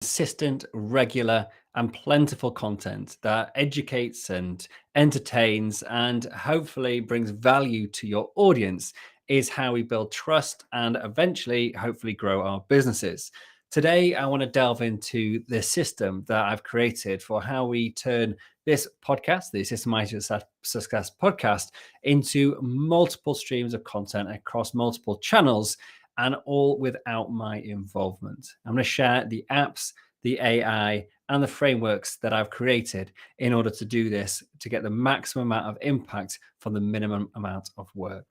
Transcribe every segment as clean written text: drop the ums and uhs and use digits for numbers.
Consistent, regular, and plentiful content that educates and entertains and hopefully brings value to your audience is how we build trust and eventually, hopefully, grow our businesses. Today, I want to delve into the system that I've created for how we turn this podcast, the Systemize Your Success podcast, into multiple streams of content across multiple channels and all without my involvement. I'm going to share the apps, the AI, and the frameworks that I've created in order to do this to get the maximum amount of impact for the minimum amount of work.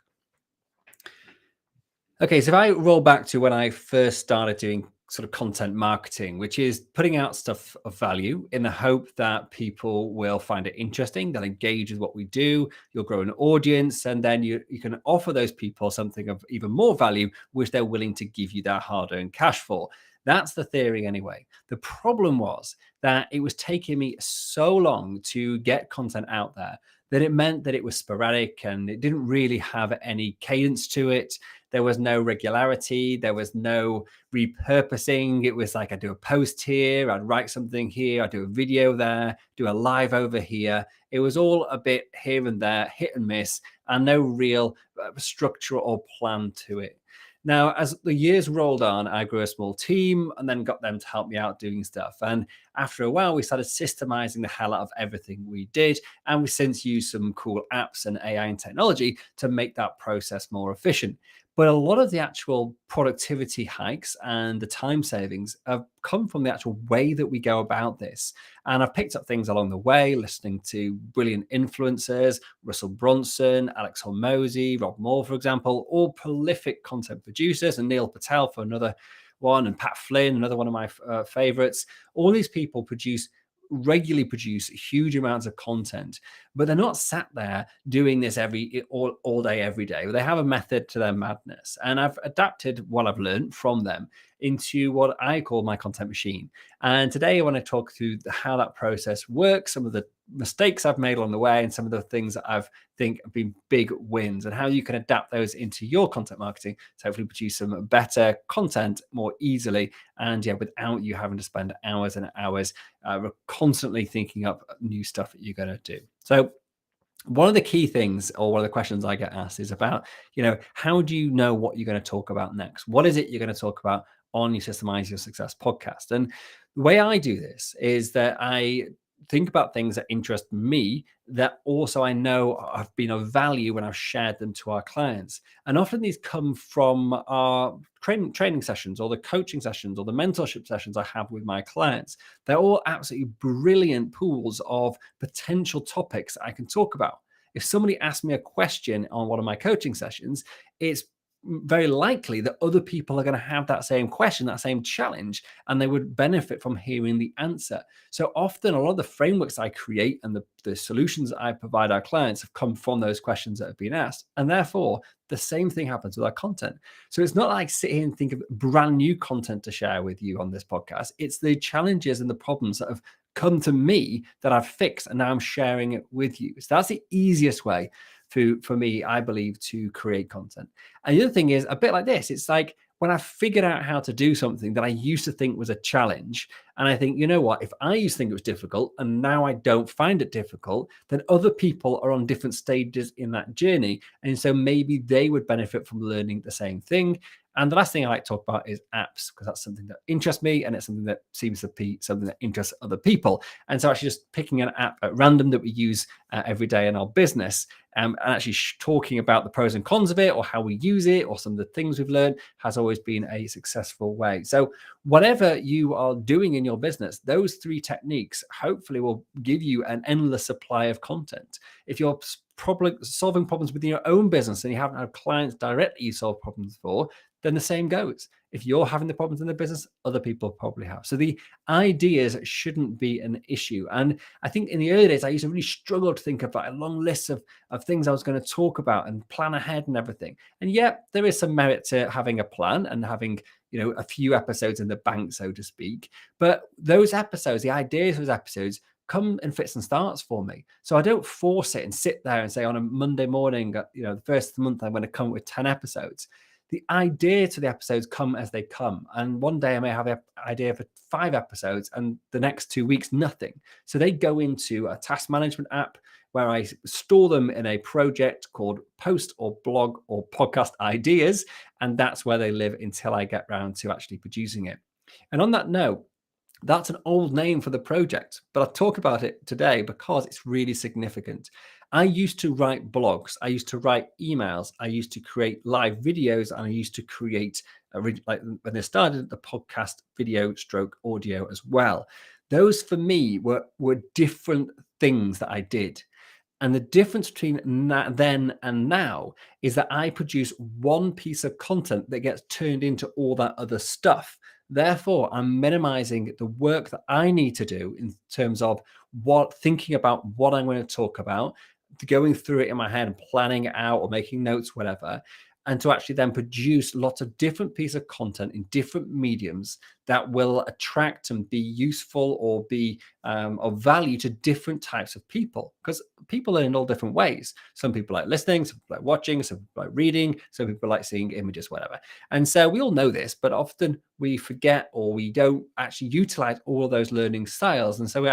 Okay, so if I roll back to when I first started doing sort of content marketing, which is putting out stuff of value in the hope that people will find it interesting, they'll engage with what we do, you'll grow an audience, and then you can offer those people something of even more value, which they're willing to give you their hard-earned cash for. That's the theory anyway. The problem was that it was taking me so long to get content out there that it meant that it was sporadic and it didn't really have any cadence to it. There was no regularity. There was no repurposing. It was like, I do a post here, I'd write something here, I'd do a video there, do a live over here. It was all a bit here and there, hit and miss, and no real structure or plan to it. Now, as the years rolled on, I grew a small team and then got them to help me out doing stuff. And after a while, we started systemizing the hell out of everything we did. And we since used some cool apps and AI and technology to make that process more efficient. But a lot of the actual productivity hikes and the time savings have come from the actual way that we go about this. And I've picked up things along the way, listening to brilliant influencers, Russell Brunson, Alex Hormozy, Rob Moore, for example, all prolific content producers, and Neil Patel for another one, and Pat Flynn, another one of my favorites. All these people regularly produce huge amounts of content, but they're not sat there doing this all day, every day. They have a method to their madness. And I've adapted what I've learned from them into what I call my content machine. And today I want to talk through how that process works, some of the mistakes I've made along the way, and some of the things that I've think have been big wins, and how you can adapt those into your content marketing to hopefully produce some better content more easily, and without you having to spend hours and hours constantly thinking up new stuff that you're going to do. So one of the key things, or one of the questions I get asked, is about, how do you know what you're going to talk about next? What is it you're going to talk about on your Systemize Your Success podcast? And the way I do this is that I think about things that interest me, that also I know have been of value when I've shared them to our clients. And often these come from our training sessions, or the coaching sessions, or the mentorship sessions I have with my clients. They're all absolutely brilliant pools of potential topics I can talk about. If somebody asks me a question on one of my coaching sessions, it's very likely that other people are going to have that same question, that same challenge, and they would benefit from hearing the answer. So often a lot of the frameworks I create and the solutions I provide our clients have come from those questions that have been asked. And therefore, the same thing happens with our content. So it's not like sit here and think of brand new content to share with you on this podcast. It's the challenges and the problems that have come to me that I've fixed, and now I'm sharing it with you. So that's the easiest way for me, I believe, to create content. And the other thing is a bit like this. It's like when I figured out how to do something that I used to think was a challenge, and I think, you know what, if I used to think it was difficult and now I don't find it difficult, then other people are on different stages in that journey. And so maybe they would benefit from learning the same thing. And the last thing I like to talk about is apps, because that's something that interests me, and it's something that seems to be something that interests other people. And so actually just picking an app at random that we use every day in our business, and actually talking about the pros and cons of it, or how we use it, or some of the things we've learned, has always been a successful way. So whatever you are doing in your business, those three techniques hopefully will give you an endless supply of content. If you're solving problems within your own business and you haven't had clients directly you solve problems for, then the same goes. If you're having the problems in the business, other people probably have. So the ideas shouldn't be an issue. And I think in the early days, I used to really struggle to think about a long list of things I was going to talk about and plan ahead and everything. And yet there is some merit to having a plan and having, a few episodes in the bank, so to speak. But those episodes, the ideas of those episodes, come in fits and starts for me. So I don't force it and sit there and say on a Monday morning, the first of the month, I'm going to come up with 10 episodes. The idea to the episodes come as they come. And one day I may have an idea for 5 episodes and the next 2 weeks, nothing. So they go into a task management app where I store them in a project called post or blog or podcast ideas. And that's where they live until I get round to actually producing it. And on that note, that's an old name for the project, but I'll talk about it today because it's really significant. I used to write blogs, I used to write emails, I used to create live videos, and I used to create, like when I started the podcast, video stroke audio as well. Those for me were different things that I did. And the difference between then and now is that I produce one piece of content that gets turned into all that other stuff. Therefore, I'm minimizing the work that I need to do in terms of thinking about what I'm going to talk about, going through it in my head and planning it out or making notes, whatever, and to actually then produce lots of different pieces of content in different mediums that will attract and be useful or be of value to different types of people, because people are in all different ways. Some people like listening, some people like watching, some people like reading, some people like seeing images, whatever. And so we all know this, but often we forget or we don't actually utilize all of those learning styles. And so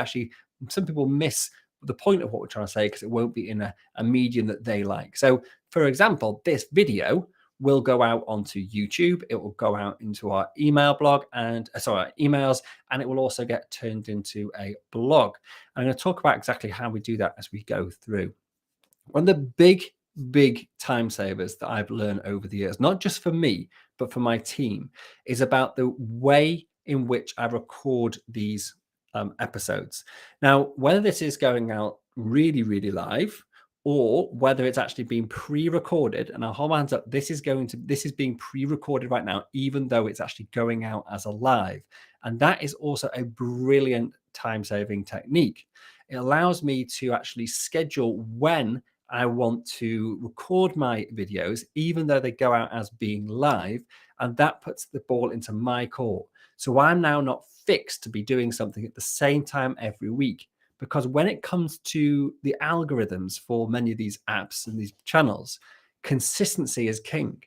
some people miss the point of what we're trying to say because it won't be in a medium that they like. So for example, this video will go out onto YouTube. It will go out into our email blog and our emails, and it will also get turned into a blog. I'm going to talk about exactly how we do that as we go through. One of the big time savers that I've learned over the years, not just for me, but for my team, is about the way in which I record these episodes. Now, whether this is going out really, really live, or whether it's actually being pre-recorded, and I'll hold my hands up, this is being pre-recorded right now, even though it's actually going out as a live. And that is also a brilliant time-saving technique. It allows me to actually schedule when I want to record my videos, even though they go out as being live, and that puts the ball into my court. So I'm now not fixed to be doing something at the same time every week, because when it comes to the algorithms for many of these apps and these channels, consistency is king.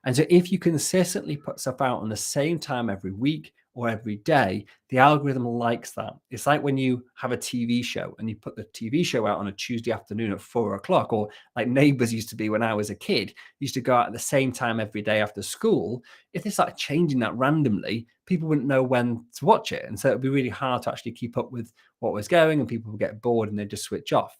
And so if you consistently put stuff out on the same time every week or every day, the algorithm likes that. It's like when you have a TV show and you put the TV show out on a Tuesday afternoon at 4 o'clock, or like Neighbours used to be when I was a kid, used to go out at the same time every day after school. If they started changing that randomly, people wouldn't know when to watch it. And so it'd be really hard to actually keep up with what was going, and people would get bored and they'd just switch off.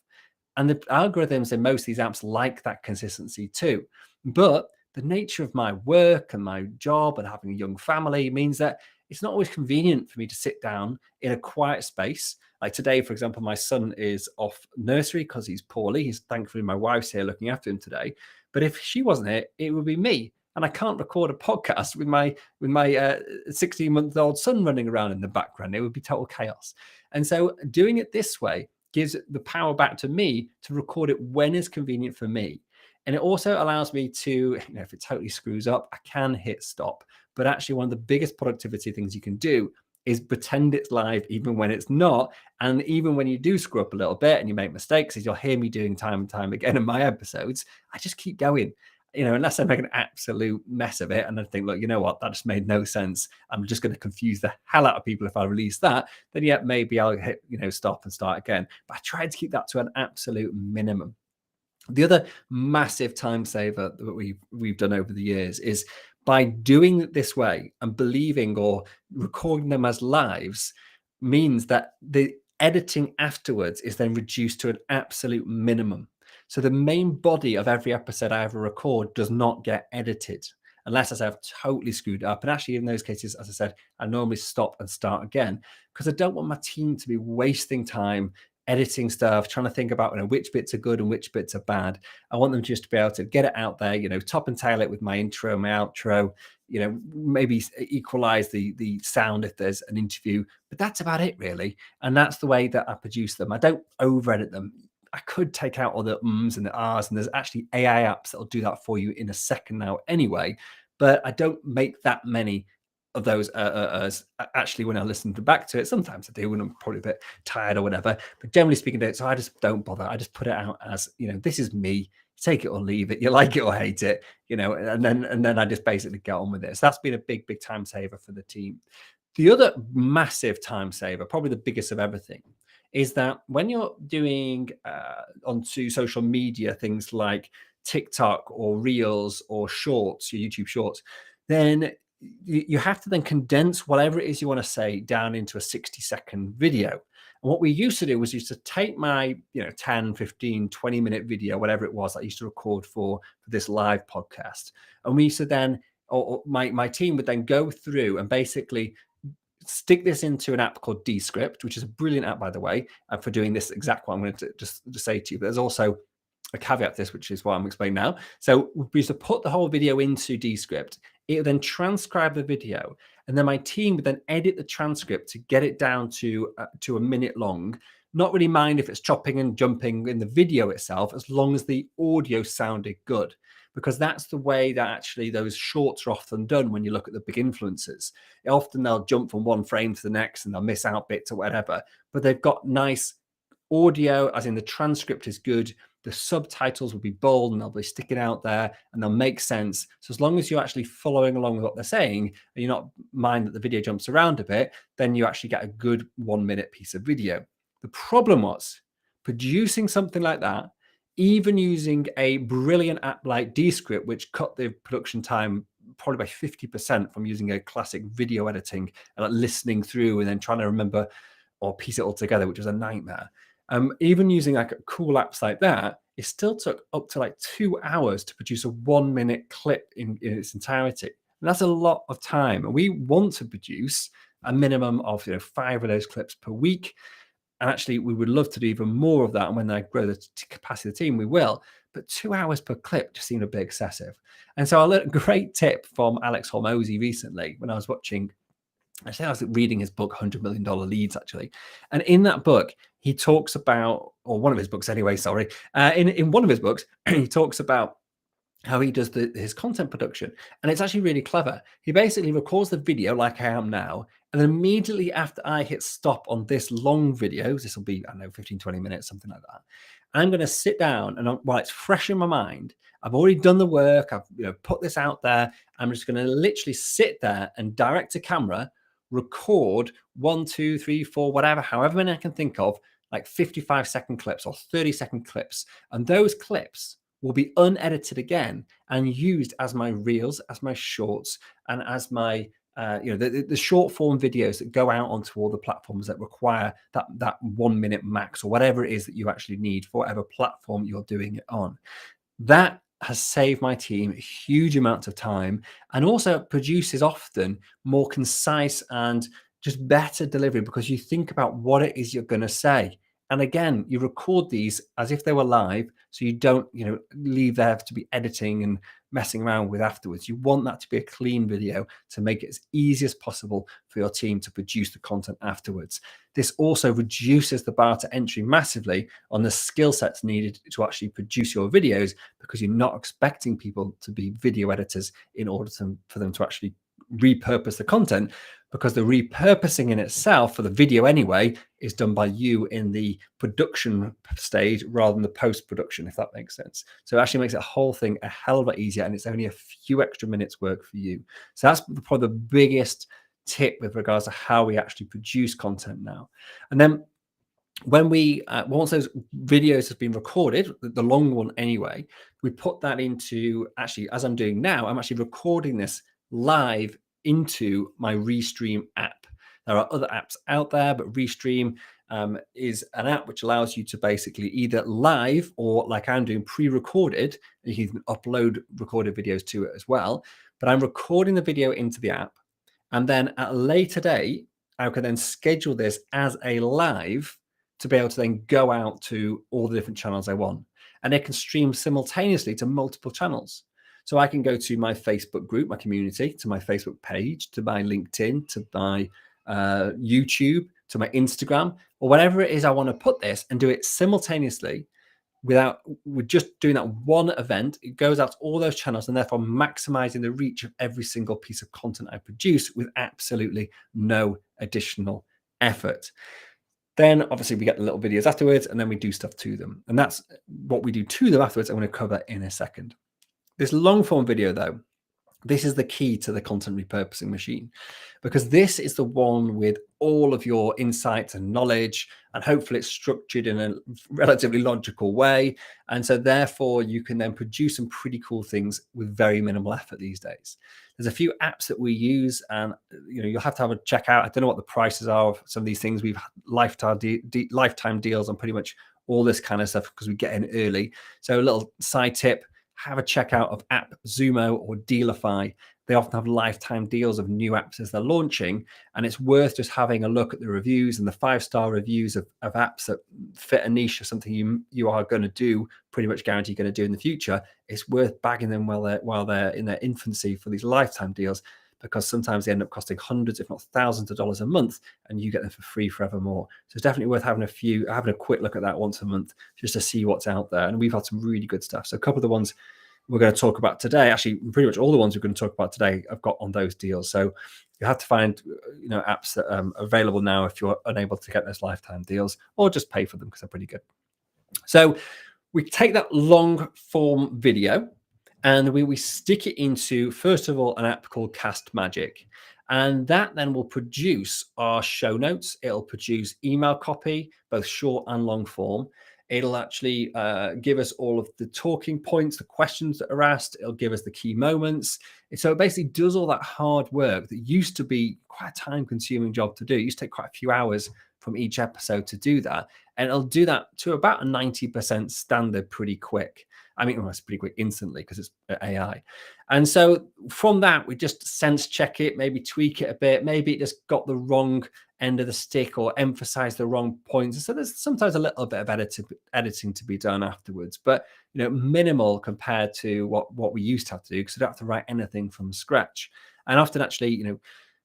And the algorithms in most of these apps like that consistency too. But the nature of my work and my job and having a young family means that it's not always convenient for me to sit down in a quiet space. Like today, for example, my son is off nursery because he's poorly. Thankfully, my wife's here looking after him today. But if she wasn't here, it would be me. And I can't record a podcast with my 16-month-old son running around in the background. It would be total chaos. And so doing it this way gives the power back to me to record it when it's convenient for me. And it also allows me to, if it totally screws up, I can hit stop. But actually, one of the biggest productivity things you can do is pretend it's live even when it's not. And even when you do screw up a little bit and you make mistakes, as you'll hear me doing time and time again in my episodes, I just keep going. Unless I make an absolute mess of it and I think, look, you know what, that just made no sense. I'm just going to confuse the hell out of people if I release that. Then maybe I'll hit, stop and start again. But I tried to keep that to an absolute minimum. The other massive time saver that we've done over the years is by doing it this way and believing or recording them as lives means that the editing afterwards is then reduced to an absolute minimum. So the main body of every episode I ever record does not get edited unless I've totally screwed up. And actually, in those cases, as I said, I normally stop and start again because I don't want my team to be wasting time editing stuff, trying to think about which bits are good and which bits are bad. I want them just to be able to get it out there, top and tail it with my intro, my outro, maybe equalize the sound if there's an interview, but that's about it really. And that's the way that I produce them. I don't over edit them. I could take out all the ums and the ahs, and there's actually AI apps that'll do that for you in a second now anyway, but I don't make that many of those actually when I listen back to it. Sometimes I do when I'm probably a bit tired or whatever, but generally speaking, so I just don't bother. I just put it out as, this is me. take it or leave it. You like it or hate it, and then I just basically get on with it. So that's been a big, big time saver for the team. The other massive time saver, probably the biggest of everything, is that when you're doing onto social media, things like TikTok or Reels or Shorts, your YouTube Shorts, then you have to then condense whatever it is you want to say down into a 60-second video. And what we used to do was used to take my 10, 15, 20-minute video, whatever it was, I used to record for this live podcast. And we used to then, or my team would then go through and basically stick this into an app called Descript, which is a brilliant app, by the way, for doing this exact what I'm going to just say to you. But there's also a caveat to this, which is what I'm explaining now. So we used to put the whole video into Descript. It would then transcribe the video, and then my team would then edit the transcript to get it down to a minute long. Not really mind if it's chopping and jumping in the video itself, as long as the audio sounded good, because that's the way that actually those shorts are often done when you look at the big influencers. Often they'll jump from one frame to the next and they'll miss out bits or whatever, but they've got nice audio, as in the transcript is good. The subtitles will be bold and they'll be sticking out there and they'll make sense. So as long as you're actually following along with what they're saying and you're not mind that the video jumps around a bit, then you actually get a good 1-minute piece of video. The problem was producing something like that, even using a brilliant app like Descript, which cut the production time probably by 50% from using a classic video editing and like listening through and then trying to remember or piece it all together, which was a nightmare. Even using like cool apps like that, it still took up to like 2 hours to produce a 1-minute clip in its entirety. And that's a lot of time. And we want to produce a minimum of 5 of those clips per week. And actually, we would love to do even more of that. And when I grow the capacity of the team, we will. But 2 hours per clip just seemed a bit excessive. And so I learned a great tip from Alex Hormozy recently when I was watching. Actually, I was reading his book, $100 Million Leads, actually. And in that book, he talks about, or one of his books anyway, sorry. In one of his books, he talks about how he does his content production. And it's actually really clever. He basically records the video like I am now. And then immediately after I hit stop on this long video, this will be, I don't know, 15, 20 minutes, something like that. I'm going to sit down and while it's fresh in my mind, I've already done the work. I've put this out there. I'm just going to literally sit there and direct to camera, record 1, 2, 3, 4, whatever, however many I can think of, like 55-second clips or 30-second clips. And those clips will be unedited again and used as my reels, as my shorts, and as my the short form videos that go out onto all the platforms that require that 1 minute max or whatever it is that you actually need for whatever platform you're doing it on. That has saved my team a huge amount of time and also produces often more concise and just better delivery because you think about what it is you're going to say. And again, you record these as if they were live, so you don't, leave there to be editing and messing around with afterwards. You want that to be a clean video to make it as easy as possible for your team to produce the content afterwards. This also reduces the bar to entry massively on the skill sets needed to actually produce your videos because you're not expecting people to be video editors in order for them to actually repurpose the content, because the repurposing in itself for the video anyway is done by you in the production stage rather than the post-production, if that makes sense. So it actually makes the whole thing a hell of a lot easier, and it's only a few extra minutes work for you. So that's probably the biggest tip with regards to how we actually produce content now. And then when we once those videos have been recorded, the long one anyway, we put that into, actually, as I'm doing now, I'm actually recording this live into my Restream app. There are other apps out there, but Restream is an app which allows you to basically either live or, like I'm doing, pre-recorded. You can upload recorded videos to it as well. But I'm recording the video into the app, and then at a later date, I can then schedule this as a live to be able to then go out to all the different channels I want. And it can stream simultaneously to multiple channels. So I can go to my Facebook group, my community, to my Facebook page, to my LinkedIn, to my YouTube, to my Instagram, or whatever it is I want to put this, and do it simultaneously with just doing that one event. It goes out to all those channels and therefore maximizing the reach of every single piece of content I produce with absolutely no additional effort. Then obviously we get the little videos afterwards, and then we do stuff to them. And that's what we do to them afterwards. I'm going to cover in a second. This long form video though, this is the key to the content repurposing machine, because this is the one with all of your insights and knowledge, and hopefully it's structured in a relatively logical way. And so therefore you can then produce some pretty cool things with very minimal effort these days. There's a few apps that we use, and you'll have to have a check out. I don't know what the prices are of some of these things. We've had lifetime deals on pretty much all this kind of stuff because we get in early. So a little side tip, have a checkout of app Zumo or Dealify. They often have lifetime deals of new apps as they're launching, and it's worth just having a look at the reviews and the 5-star reviews of apps that fit a niche or something you are going to do, pretty much guaranteed going to do in the future. It's worth bagging them while they're in their infancy for these lifetime deals, because sometimes they end up costing hundreds, if not thousands of dollars a month, and you get them for free forevermore. So it's definitely worth having a quick look at that once a month just to see what's out there. And we've had some really good stuff. So a couple of the ones we're going to talk about today, actually pretty much all the ones we're going to talk about today, I've got on those deals. So you have to find apps that are available now if you're unable to get those lifetime deals, or just pay for them because they're pretty good. So we take that long form video and we stick it into, first of all, an app called Cast Magic. And that then will produce our show notes. It'll produce email copy, both short and long form. It'll actually give us all of the talking points, the questions that are asked. It'll give us the key moments. And so it basically does all that hard work that used to be quite a time-consuming job to do. It used to take quite a few hours from each episode to do that. And it'll do that to about a 90% standard pretty quick. I mean, well, it's pretty quick instantly because it's AI. And so from that, we just sense check it, maybe tweak it a bit. Maybe it just got the wrong end of the stick or emphasized the wrong points. So there's sometimes a little bit of editing to be done afterwards, but minimal compared to what we used to have to do, because we don't have to write anything from scratch. And often actually,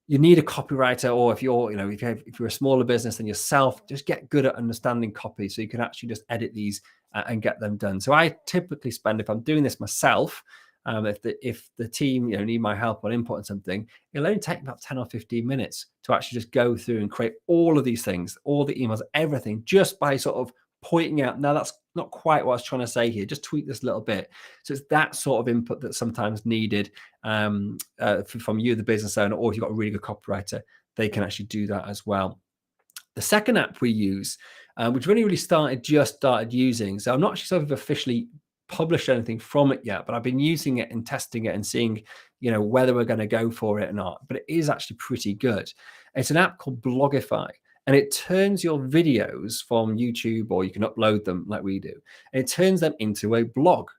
you need a copywriter, or if you're a smaller business than yourself, just get good at understanding copy so you can actually just edit these and get them done. So I typically spend, if I'm doing this myself, if the team need my help on inputting something, it'll only take about 10 or 15 minutes to actually just go through and create all of these things, all the emails, everything, just by sort of pointing out, now that's not quite what I was trying to say here, just tweak this a little bit. So it's that sort of input that's sometimes needed from you, the business owner, or if you've got a really good copywriter, they can actually do that as well. The second app we use, which we've only really just started using, so I'm not actually sort of officially published anything from it yet, but I've been using it and testing it and seeing whether we're going to go for it or not. But it is actually pretty good. It's an app called Blogify, and it turns your videos from YouTube, or you can upload them like we do, and it turns them into a blog.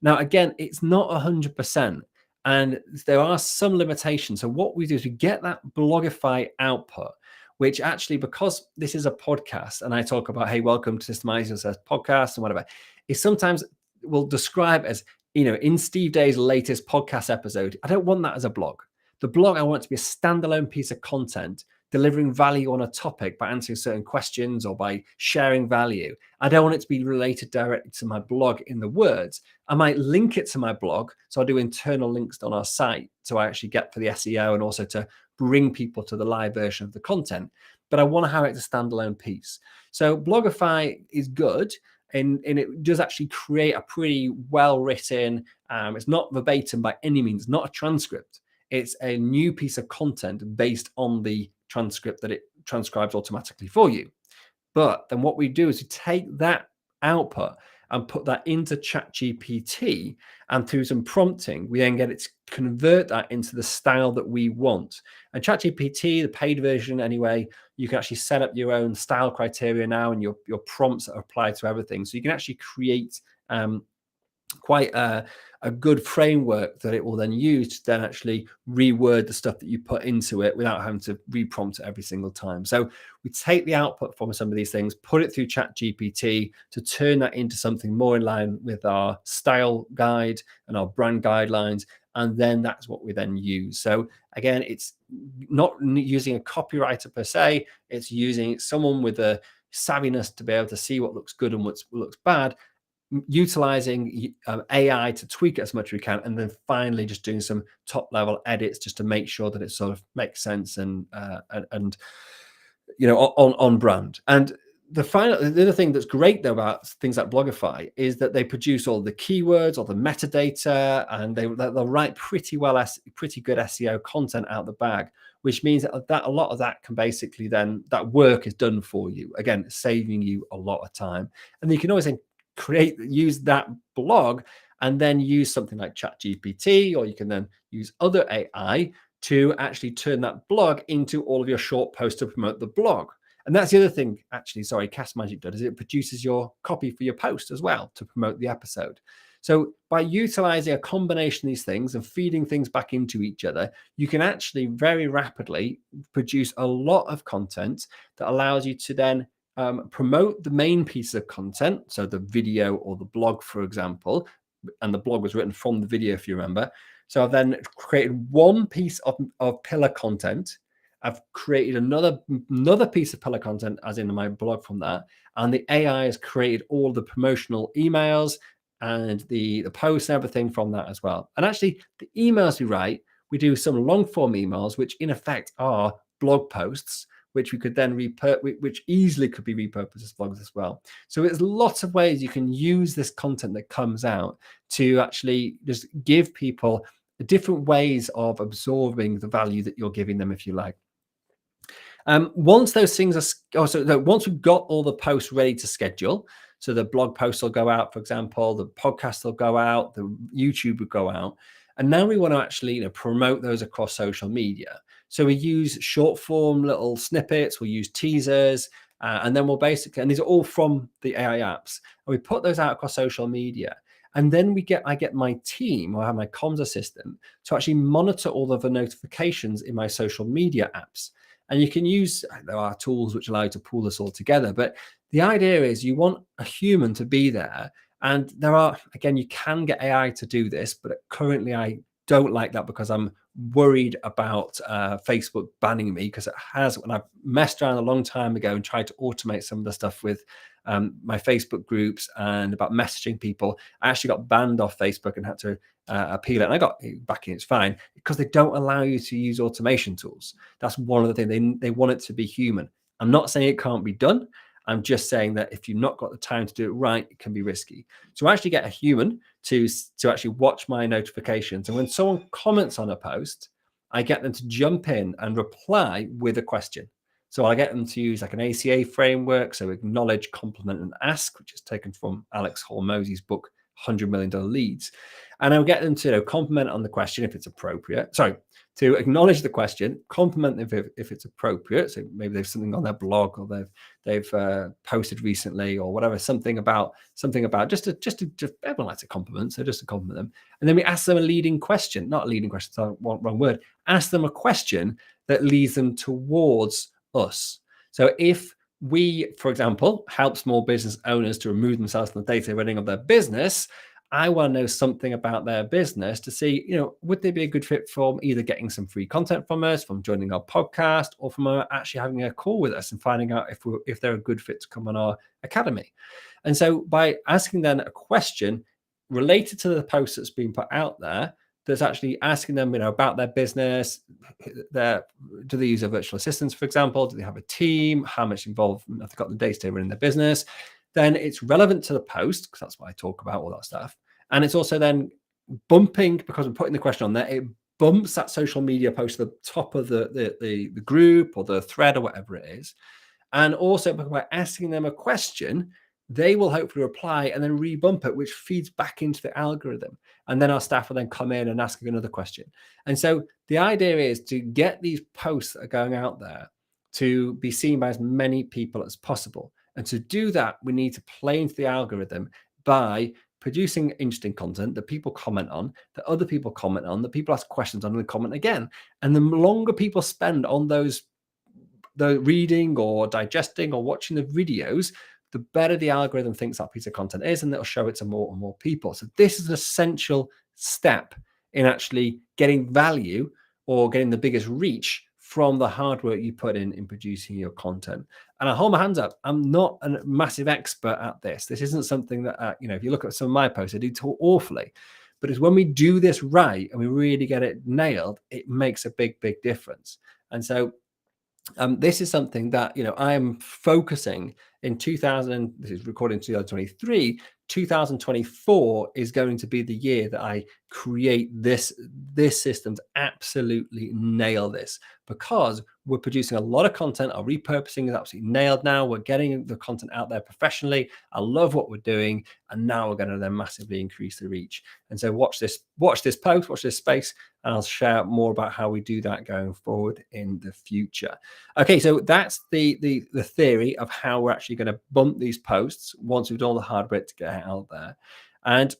Now again, it's not 100%, and there are some limitations. So what we do is we get that Blogify output, which actually, because this is a podcast and I talk about, hey, welcome to Systemize Your Success podcast and whatever, is sometimes will describe as, in Steve Day's latest podcast episode. I don't want that as a blog. The blog, I want it to be a standalone piece of content, delivering value on a topic by answering certain questions or by sharing value. I don't want it to be related directly to my blog in the words. I might link it to my blog. So I do internal links on our site, so I actually get for the SEO and also to bring people to the live version of the content. But I want to have it as a standalone piece. So Blogify is good. And it does actually create a pretty well-written, it's not verbatim by any means, not a transcript. It's a new piece of content based on the transcript that it transcribes automatically for you. But then what we do is we take that output and put that into ChatGPT, and through some prompting, we then get it to convert that into the style that we want. And ChatGPT, the paid version anyway, you can actually set up your own style criteria now, and your prompts are applied to everything. So you can actually create quite a good framework that it will then use to then actually reword the stuff that you put into it without having to reprompt it every single time. So we take the output from some of these things, put it through ChatGPT to turn that into something more in line with our style guide and our brand guidelines. And then that's what we then use. So again, it's not using a copywriter per se, it's using someone with a savviness to be able to see what looks good and what looks bad, utilizing AI to tweak it as much as we can, and then finally just doing some top level edits just to make sure that it sort of makes sense and on brand. And the other thing that's great though about things like Blogify is that they produce all the keywords, all the metadata, and they'll write pretty good SEO content out the bag, which means that a lot of that can basically then, that work is done for you, again saving you a lot of time. And you can always then use that blog and then use something like ChatGPT, or you can then use other AI to actually turn that blog into all of your short posts to promote the blog. And that's the other thing, actually, sorry, Cast Magic does, is it produces your copy for your post as well to promote the episode. So by utilizing a combination of these things and feeding things back into each other, you can actually very rapidly produce a lot of content that allows you to then promote the main piece of content. So the video or the blog, for example, and the blog was written from the video, if you remember. So I've then created one piece of pillar content. I've created another piece of pillar content, as in my blog from that. And the AI has created all the promotional emails and the posts and everything from that as well. And actually, the emails we write, we do some long form emails, which in effect are blog posts, which we could then which easily could be repurposed as blogs as well. So there's lots of ways you can use this content that comes out to actually just give people different ways of absorbing the value that you're giving them, if you like. Once those things are, once we've got all the posts ready to schedule, so the blog posts will go out, for example, the podcast will go out, the YouTube will go out, and now we want to actually promote those across social media. So we use short form little snippets, we'll use teasers, and then we'll basically, and these are all from the AI apps, and we put those out across social media. And then I get my team, or I have my comms assistant, to actually monitor all of the notifications in my social media apps. And you can use, there are tools which allow you to pull this all together. But the idea is you want a human to be there. And there are, again, you can get AI to do this, but currently I don't like that because I'm worried about Facebook banning me, because it has, when I messed around a long time ago and tried to automate some of the stuff with my Facebook groups and about messaging people, I actually got banned off Facebook and had to appeal it. And I got back in, it's fine, because they don't allow you to use automation tools. That's one of the things, they want it to be human. I'm not saying it can't be done. I'm just saying that if you've not got the time to do it right, it can be risky. So I actually get a human to actually watch my notifications. And when someone comments on a post, I get them to jump in and reply with a question. So I get them to use like an ACA framework. So acknowledge, compliment, and ask, which is taken from Alex Hormozzi's book, $100 Million Leads. And I'll get them to compliment on the question if it's appropriate. Sorry, to acknowledge the question, compliment them if it's appropriate. So maybe there's something on their blog, or they've posted recently, or whatever, something about just everyone likes a compliment, so just to compliment them. And then we ask them a leading question, not a leading question, sorry, wrong word. Ask them a question that leads them towards us. So if we, for example, help small business owners to remove themselves from the day-to-day running of their business, I want to know something about their business to see, would they be a good fit from either getting some free content from us, from joining our podcast, or from actually having a call with us and finding out if they're a good fit to come on our academy. And so by asking them a question related to the post that's being put out there, that's actually asking them, about their business, do they use a virtual assistant, for example? Do they have a team? How much involvement have they got in the day-to-day running their business? Then it's relevant to the post, because that's what I talk about, all that stuff. And it's also then bumping, because I'm putting the question on there, it bumps that social media post to the top of the group or the thread or whatever it is. And also by asking them a question, they will hopefully reply and then rebump it, which feeds back into the algorithm. And then our staff will then come in and ask another question. And so the idea is to get these posts that are going out there to be seen by as many people as possible. And to do that, we need to play into the algorithm by producing interesting content that people comment on, that other people comment on, that people ask questions on and comment again. And the longer people spend on the reading or digesting or watching the videos, the better the algorithm thinks that piece of content is, and it'll show it to more and more people. So this is an essential step in actually getting value or getting the biggest reach from the hard work you put in producing your content. And I hold my hands up, I'm not a massive expert at this. This isn't something that, if you look at some of my posts, I do awfully. But it's when we do this right and we really get it nailed, it makes a big, big difference. And so This is something that, I am focusing in 2000. This is recorded in 2023. 2024 is going to be the year that I create this system to absolutely nail this, because we're producing a lot of content. Our repurposing is absolutely nailed now. We're getting the content out there professionally. I love what we're doing, and now we're going to then massively increase the reach. And so watch this post, watch this space, and I'll share more about how we do that going forward in the future. Okay, so that's the theory of how we're actually going to bump these posts once we've done all the hard work to get it out there. And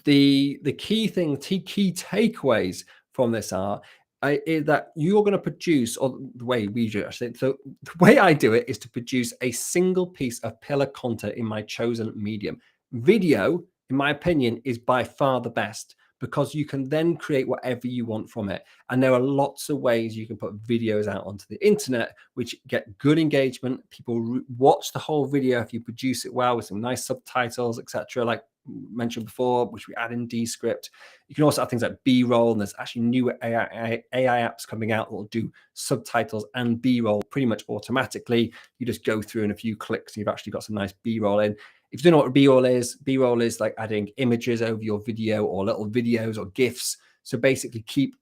the key takeaways from this are is that you're going to produce, or the way we do it, actually. So the way I do it is to produce a single piece of pillar content in my chosen medium. Video, in my opinion, is by far the best, because you can then create whatever you want from it. And there are lots of ways you can put videos out onto the internet, which get good engagement. People watch the whole video if you produce it well with some nice subtitles, etc. Like mentioned before, which we add in Descript. You can also add things like B-roll, and there's actually new AI apps coming out that will do subtitles and B-roll pretty much automatically. You just go through in a few clicks, and you've actually got some nice B-roll in. If you don't know what B-roll is like adding images over your video, or little videos or GIFs. So basically keep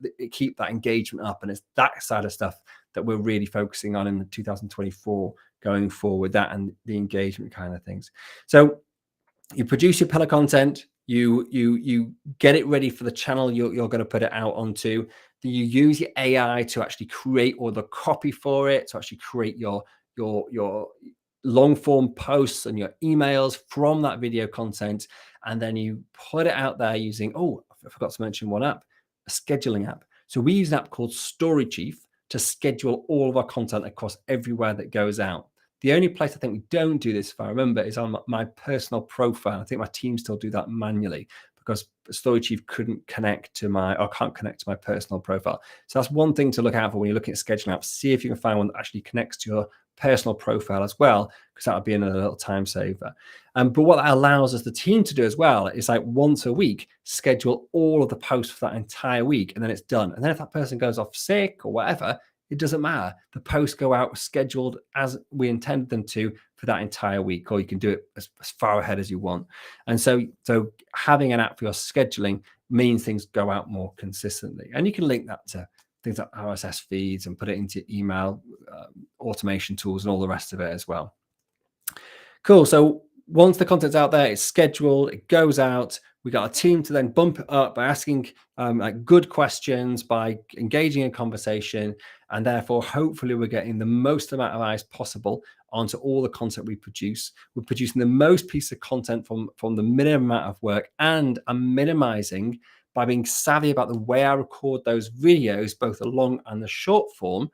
that engagement up. And it's that side of stuff that we're really focusing on in 2024 going forward, that and the engagement kind of things. So you produce your pillar content, you get it ready for the channel you're going to put it out onto. You use your AI to actually create all the copy for it, to actually create your long form posts and your emails from that video content. And then you put it out there using, I forgot to mention one app, a scheduling app. So we use an app called Story Chief to schedule all of our content across everywhere that goes out. The only place I think we don't do this, if I remember, is on my personal profile. I think my team still do that manually, because Story Chief can't connect to my personal profile. So that's one thing to look out for when you're looking at scheduling apps. See if you can find one that actually connects to your personal profile as well, because that would be another little time saver. But what that allows us, the team, to do as well is, like, once a week, schedule all of the posts for that entire week, and then it's done. And then if that person goes off sick or whatever, it doesn't matter. The posts go out scheduled as we intended them to for that entire week, or you can do it as far ahead as you want. And so having an app for your scheduling means things go out more consistently. And you can link that to things like RSS feeds and put it into email automation tools and all the rest of it as well. Cool. So once the content's out there, it's scheduled, it goes out. We got a team to then bump it up by asking like good questions, by engaging in conversation, and therefore hopefully we're getting the most amount of eyes possible onto all the content we produce. We're producing the most piece of content from the minimum amount of work, and I'm minimizing by being savvy about the way I record those videos, both the long and the short form,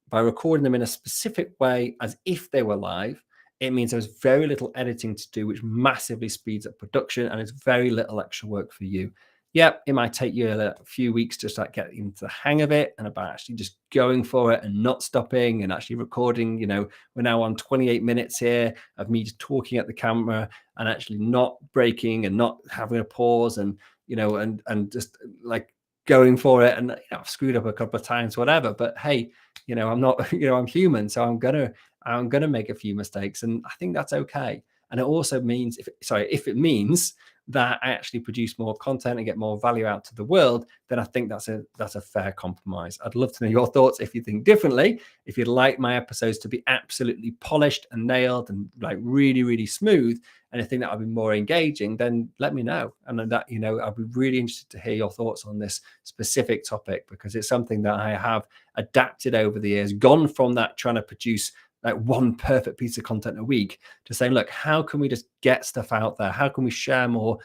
by recording them in a specific way as if they were live. It means there's very little editing to do, which massively speeds up production, and it's very little extra work for you. Yep, it might take you a few weeks to start getting into the hang of it, and about actually just going for it and not stopping and actually recording. We're now on 28 minutes here of me just talking at the camera and actually not breaking and not having a pause, and and just like going for it. And I've screwed up a couple of times, whatever. But hey, I'm not, I'm human, so I'm gonna make a few mistakes, and I think that's okay. And it also means, if it means that I actually produce more content and get more value out to the world, then I think that's a fair compromise. I'd love to know your thoughts if you think differently. If you'd like my episodes to be absolutely polished and nailed and like really, really smooth, and I think that would be more engaging, then let me know. And that, I'd be really interested to hear your thoughts on this specific topic, because it's something that I have adapted over the years, gone from that trying to produce like one perfect piece of content a week to saying, look, how can we just get stuff out there? How can we share more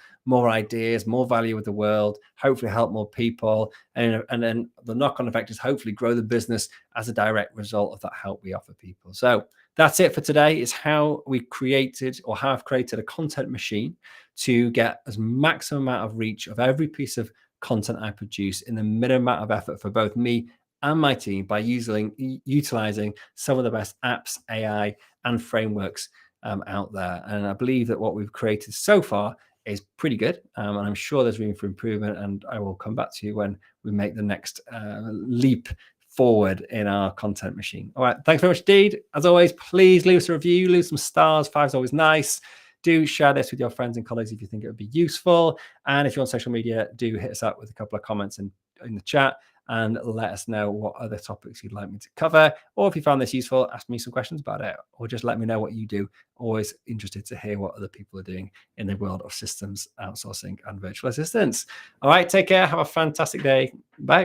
ideas, more value with the world, hopefully help more people? And then the knock-on effect is hopefully grow the business as a direct result of that help we offer people. So that's it for today. Is how I've created a content machine to get as maximum amount of reach of every piece of content I produce in the minimum amount of effort for both me and my team, by utilizing some of the best apps, AI, and frameworks out there. And I believe that what we've created so far is pretty good. And I'm sure there's room for improvement. And I will come back to you when we make the next leap forward in our content machine. All right. Thanks very much indeed. As always, please leave us a review, leave some stars. 5 is always nice. Do share this with your friends and colleagues if you think it would be useful. And if you're on social media, do hit us up with a couple of comments in the chat and let us know what other topics you'd like me to cover. Or if you found this useful, ask me some questions about it, or just let me know what you do. Always interested to hear what other people are doing in the world of systems outsourcing and virtual assistants. All right, take care. Have a fantastic day. Bye.